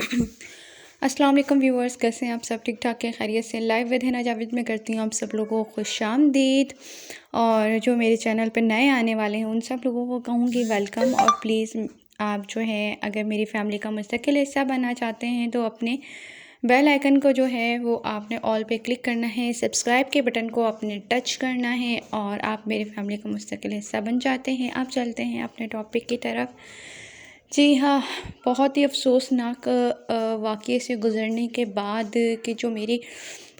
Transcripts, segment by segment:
السلام علیکم ویورز، کیسے ہیں آپ سب؟ ٹھیک ٹھاک ہے، خیریت سے؟ لائیو ود ہنا جاوید میں کرتی ہوں آپ سب لوگوں کو خوش آمدید، اور جو میرے چینل پہ نئے آنے والے ہیں ان سب لوگوں کو کہوں گی ویلکم، اور پلیز آپ جو ہے اگر میری فیملی کا مستقل حصہ بننا چاہتے ہیں تو اپنے بیل آئیکن کو جو ہے وہ آپ نے آل پہ کلک کرنا ہے، سبسکرائب کے بٹن کو آپ نے ٹچ کرنا ہے، اور آپ میری فیملی کا مستقل حصہ بن جاتے ہیں۔ آپ چلتے ہیں اپنے ٹاپک کی طرف۔ جی ہاں، بہت ہی افسوسناک واقعے سے گزرنے کے بعد کہ جو میری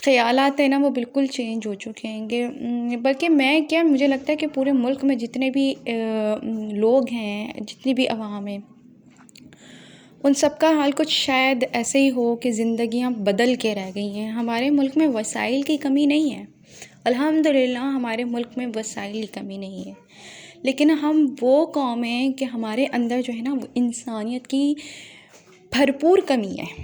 خیالات ہیں نا وہ بالکل چینج ہو چکے ہیں گے، بلکہ مجھے لگتا ہے کہ پورے ملک میں جتنے بھی لوگ ہیں، جتنی بھی عوام ہیں، ان سب کا حال کچھ شاید ایسے ہی ہو کہ زندگیاں بدل کے رہ گئی ہیں۔ ہمارے ملک میں وسائل کی کمی نہیں ہے، الحمدللہ ہمارے ملک میں وسائل کی کمی نہیں ہے، لیکن ہم وہ قوم ہیں کہ ہمارے اندر جو ہے نا وہ انسانیت کی بھرپور کمی ہے۔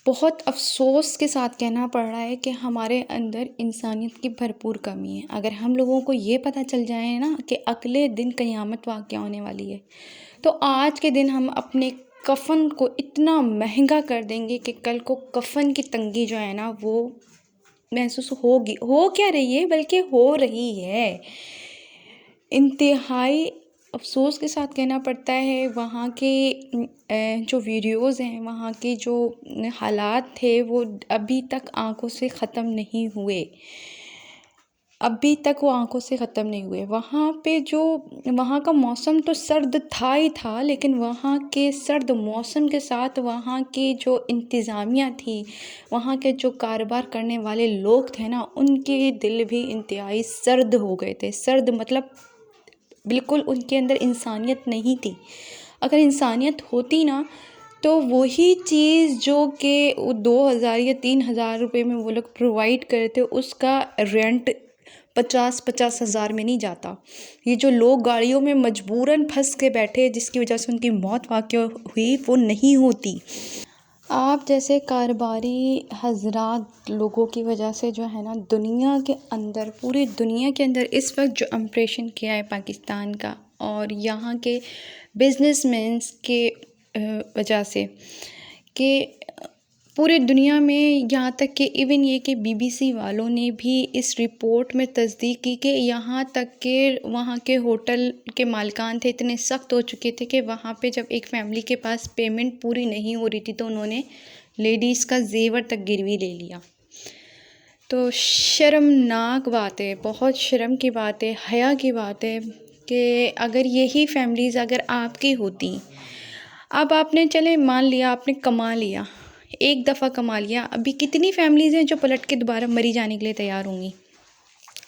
بہت افسوس کے ساتھ کہنا پڑ رہا ہے کہ ہمارے اندر انسانیت کی بھرپور کمی ہے۔ اگر ہم لوگوں کو یہ پتہ چل جائے نا کہ اگلے دن قیامت واقع ہونے والی ہے، تو آج کے دن ہم اپنے کفن کو اتنا مہنگا کر دیں گے کہ کل کو کفن کی تنگی جو ہے نا وہ محسوس ہو کیا رہی ہے، بلکہ ہو رہی ہے۔ انتہائی افسوس کے ساتھ کہنا پڑتا ہے، وہاں کے جو ویڈیوز ہیں، وہاں کے جو حالات تھے وہ ابھی تک آنکھوں سے ختم نہیں ہوئے، وہاں پہ وہاں کا موسم تو سرد تھا ہی تھا، لیکن وہاں کے سرد موسم کے ساتھ وہاں کی جو انتظامیہ تھی، وہاں کے جو کاروبار کرنے والے لوگ تھے نا، ان کے دل بھی انتہائی سرد ہو گئے تھے۔ سرد مطلب بالکل ان کے اندر انسانیت نہیں تھی۔ اگر انسانیت ہوتی نا تو وہی چیز جو کہ 2000 یا 3000 روپے میں وہ لوگ پرووائڈ کرتے، اس کا رینٹ 50 ہزار میں نہیں جاتا۔ یہ جو لوگ گاڑیوں میں مجبوراً پھنس کے بیٹھے جس کی وجہ سے ان کی موت واقع ہوئی، وہ نہیں ہوتی۔ آپ جیسے کاروباری حضرات لوگوں کی وجہ سے جو ہے نا دنیا کے اندر، پوری دنیا کے اندر اس وقت جو امپریشن کیا ہے پاکستان کا، اور یہاں کے بزنس مینس کے وجہ سے، کہ پوری دنیا میں یہاں تک کہ ایون یہ کہ BBC والوں نے بھی اس رپورٹ میں تصدیق کی کہ یہاں تک کہ وہاں کے ہوٹل کے مالکان تھے اتنے سخت ہو چکے تھے کہ وہاں پہ جب ایک فیملی کے پاس پیمنٹ پوری نہیں ہو رہی تھی تو انہوں نے لیڈیز کا زیور تک گروی لے لیا۔ تو شرمناک بات ہے، بہت شرم کی بات ہے، حیا کی بات ہے کہ اگر یہی فیملیز اگر آپ کی ہوتی، اب آپ نے چلے مان لیا آپ نے کما لیا، ایک دفعہ کما لیا، ابھی کتنی فیملیز ہیں جو پلٹ کے دوبارہ مری جانے کے لیے تیار ہوں گی؟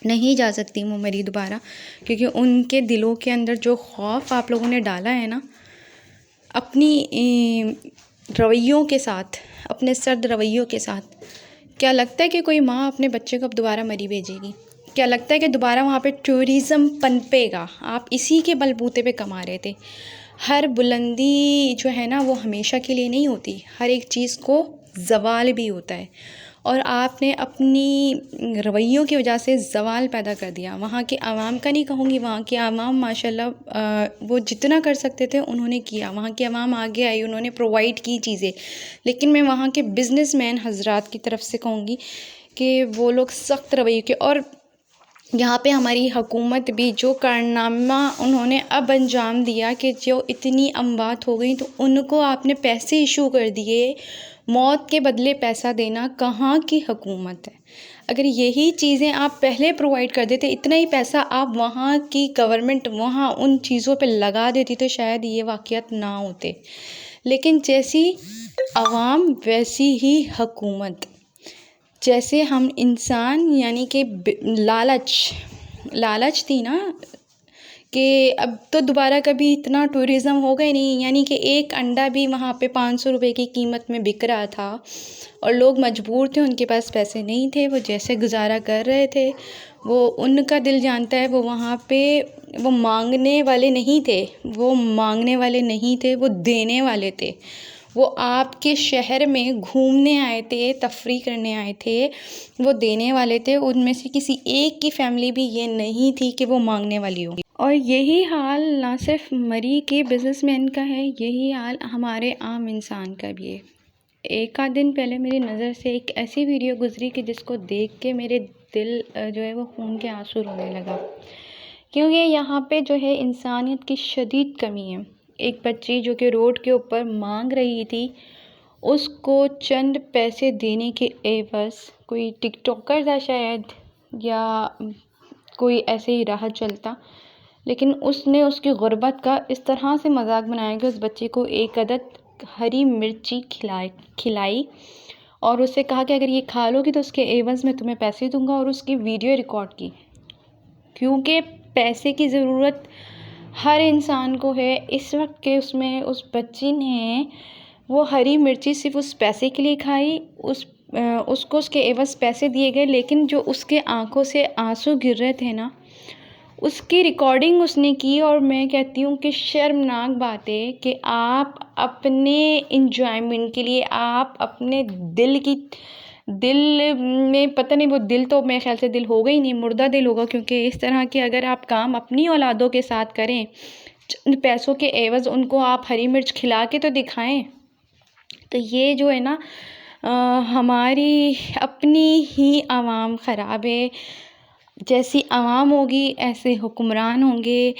نہیں جا سکتی وہ مری دوبارہ، کیونکہ ان کے دلوں کے اندر جو خوف آپ لوگوں نے ڈالا ہے نا اپنی رویوں کے ساتھ، اپنے سرد رویوں کے ساتھ، کیا لگتا ہے کہ کوئی ماں اپنے بچے کو اب دوبارہ مری بھیجے گی؟ کیا لگتا ہے کہ دوبارہ وہاں پہ ٹورزم پنپے گا؟ آپ اسی کے بل بوتے پہ کما رہے تھے۔ ہر بلندی جو ہے نا وہ ہمیشہ کے لیے نہیں ہوتی، ہر ایک چیز کو زوال بھی ہوتا ہے، اور آپ نے اپنی رویوں کی وجہ سے زوال پیدا کر دیا۔ وہاں کے عوام کا نہیں کہوں گی، وہاں کے عوام ماشاءاللہ وہ جتنا کر سکتے تھے انہوں نے کیا، وہاں کے عوام آگے آئی، انہوں نے پرووائڈ کی چیزیں، لیکن میں وہاں کے بزنس مین حضرات کی طرف سے کہوں گی کہ وہ لوگ سخت رویے کے، اور یہاں پہ ہماری حکومت بھی جو کارنامہ انہوں نے اب انجام دیا کہ جو اتنی اموات ہو گئیں تو ان کو آپ نے پیسے ایشو کر دیے، موت کے بدلے پیسہ دینا کہاں کی حکومت ہے؟ اگر یہی چیزیں آپ پہلے پرووائڈ کر دیتے، اتنا ہی پیسہ آپ وہاں کی گورنمنٹ وہاں ان چیزوں پہ لگا دیتی تو شاید یہ واقعات نہ ہوتے، لیکن جیسی عوام ویسی ہی حکومت، جیسے ہم انسان، یعنی کہ لالچ تھی نا کہ اب تو دوبارہ کبھی اتنا ٹورزم ہوگا ہی نہیں، یعنی کہ ایک انڈا بھی وہاں پہ 500 روپے کی قیمت میں بک رہا تھا، اور لوگ مجبور تھے، ان کے پاس پیسے نہیں تھے، وہ جیسے گزارا کر رہے تھے، وہ ان کا دل جانتا ہے، وہ وہاں پہ وہ مانگنے والے نہیں تھے، وہ دینے والے تھے۔ وہ آپ کے شہر میں گھومنے آئے تھے، تفریح کرنے آئے تھے، وہ دینے والے تھے، ان میں سے کسی ایک کی فیملی بھی یہ نہیں تھی کہ وہ مانگنے والی ہو۔ اور یہی حال نہ صرف مری کے بزنس مین کا ہے، یہی حال ہمارے عام انسان کا بھی ہے۔ ایک آدھ دن پہلے میری نظر سے ایک ایسی ویڈیو گزری کہ جس کو دیکھ کے میرے دل جو ہے وہ خون کے آنسو رونے لگا، کیونکہ یہاں پہ جو ہے انسانیت کی شدید کمی ہے۔ ایک بچی جو کہ روڈ کے اوپر مانگ رہی تھی، اس کو چند پیسے دینے کے عوض کوئی ٹک ٹاکر تھا شاید یا کوئی ایسے ہی راہ چلتا، لیکن اس نے اس کی غربت کا اس طرح سے مذاق بنایا کہ اس بچے کو ایک عدد ہری مرچی کھلائی اور اس سے کہا کہ اگر یہ کھا لو گی تو اس کے عوض میں تمہیں پیسے دوں گا، اور اس کی ویڈیو ریکارڈ کی، کیونکہ پیسے کی ضرورت ہر انسان کو ہے اس وقت کہ اس بچی نے وہ ہری مرچی صرف اس پیسے کے لیے کھائی، اس کو اس کے عوض پیسے دیے گئے، لیکن جو اس کے آنکھوں سے آنسو گر رہے تھے نا، اس کی ریکارڈنگ اس نے کی۔ اور میں کہتی ہوں کہ شرمناک بات ہے کہ آپ اپنے انجوائمنٹ کے لیے، آپ اپنے دل میں پتہ نہیں، وہ دل تو میرے خیال سے دل ہوگا ہی نہیں، مردہ دل ہوگا، کیونکہ اس طرح کے اگر آپ کام اپنی اولادوں کے ساتھ کریں، چند پیسوں کے عوض ان کو آپ ہری مرچ کھلا کے تو دکھائیں، تو یہ جو ہے نا ہماری اپنی ہی عوام خراب ہے۔ جیسی عوام ہوگی ایسے حکمران ہوں گے۔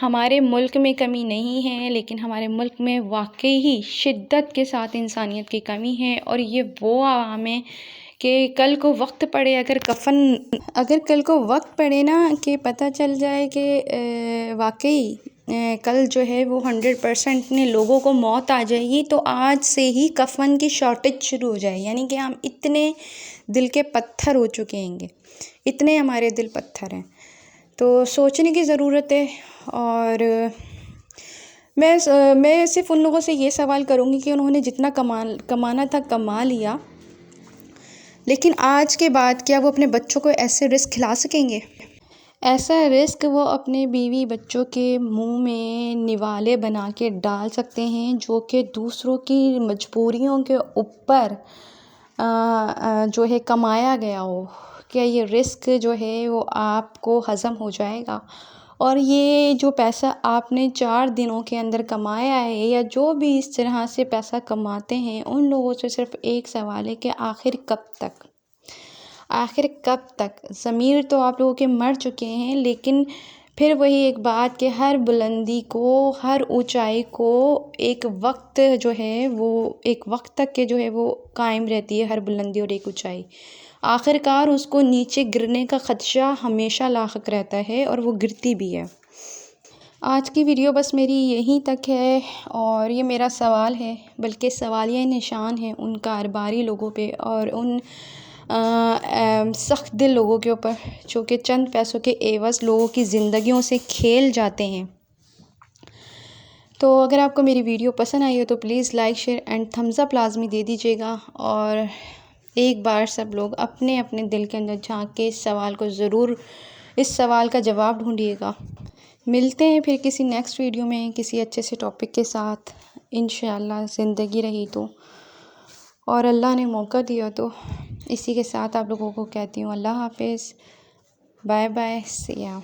ہمارے ملک میں کمی نہیں ہے، لیکن ہمارے ملک میں واقعی ہی شدت کے ساتھ انسانیت کی کمی ہے، اور یہ وہ عوام ہے کہ کل کو وقت پڑے، اگر کل کو وقت پڑے نا کہ پتہ چل جائے کہ واقعی کل جو ہے وہ 100% نے لوگوں کو موت آ جائے گی، تو آج سے ہی کفن کی شارٹیج شروع ہو جائے، یعنی کہ ہم اتنے دل کے پتھر ہو چکے ہیں گے، اتنے ہمارے دل پتھر ہیں۔ تو سوچنے کی ضرورت ہے، اور میں صرف ان لوگوں سے یہ سوال کروں گی کہ انہوں نے جتنا کمانا تھا کما لیا، لیکن آج کے بعد کیا وہ اپنے بچوں کو ایسے رزق کھلا سکیں گے؟ ایسا رزق وہ اپنے بیوی بچوں کے منہ میں نوالے بنا کے ڈال سکتے ہیں، جو کہ دوسروں کی مجبوریوں کے اوپر جو ہے کمایا گیا ہو۔ کیا یہ رزق جو ہے وہ آپ کو ہضم ہو جائے گا؟ اور یہ جو پیسہ آپ نے 4 دنوں کے اندر کمایا ہے، یا جو بھی اس طرح سے پیسہ کماتے ہیں، ان لوگوں سے صرف ایک سوال ہے کہ آخر کب تک؟ ضمیر تو آپ لوگوں کے مر چکے ہیں، لیکن پھر وہی ایک بات کہ ہر بلندی کو، ہر اونچائی کو ایک وقت جو ہے وہ ایک وقت تک کے جو ہے وہ قائم رہتی ہے، ہر بلندی اور ایک اونچائی۔ آخر کار اس کو نیچے گرنے کا خدشہ ہمیشہ لاحق رہتا ہے، اور وہ گرتی بھی ہے۔ آج کی ویڈیو بس میری یہیں تک ہے، اور یہ میرا سوال ہے، بلکہ سوالیہ نشان ہے ان کاروباری لوگوں پہ اور ان سخت دل لوگوں کے اوپر، جو کہ چند پیسوں کے عوض لوگوں کی زندگیوں سے کھیل جاتے ہیں۔ تو اگر آپ کو میری ویڈیو پسند آئی ہو تو please like, share and thumbs up لازمی دے دیجیے گا، اور ایک بار سب لوگ اپنے اپنے دل کے اندر جھانک کے اس سوال کا جواب ڈھونڈیے گا۔ ملتے ہیں پھر کسی نیکسٹ ویڈیو میں کسی اچھے سے ٹاپک کے ساتھ، انشاءاللہ زندگی رہی تو، اور اللہ نے موقع دیا تو۔ اسی کے ساتھ آپ لوگوں کو کہتی ہوں اللہ حافظ، بائے بائے، سی یا۔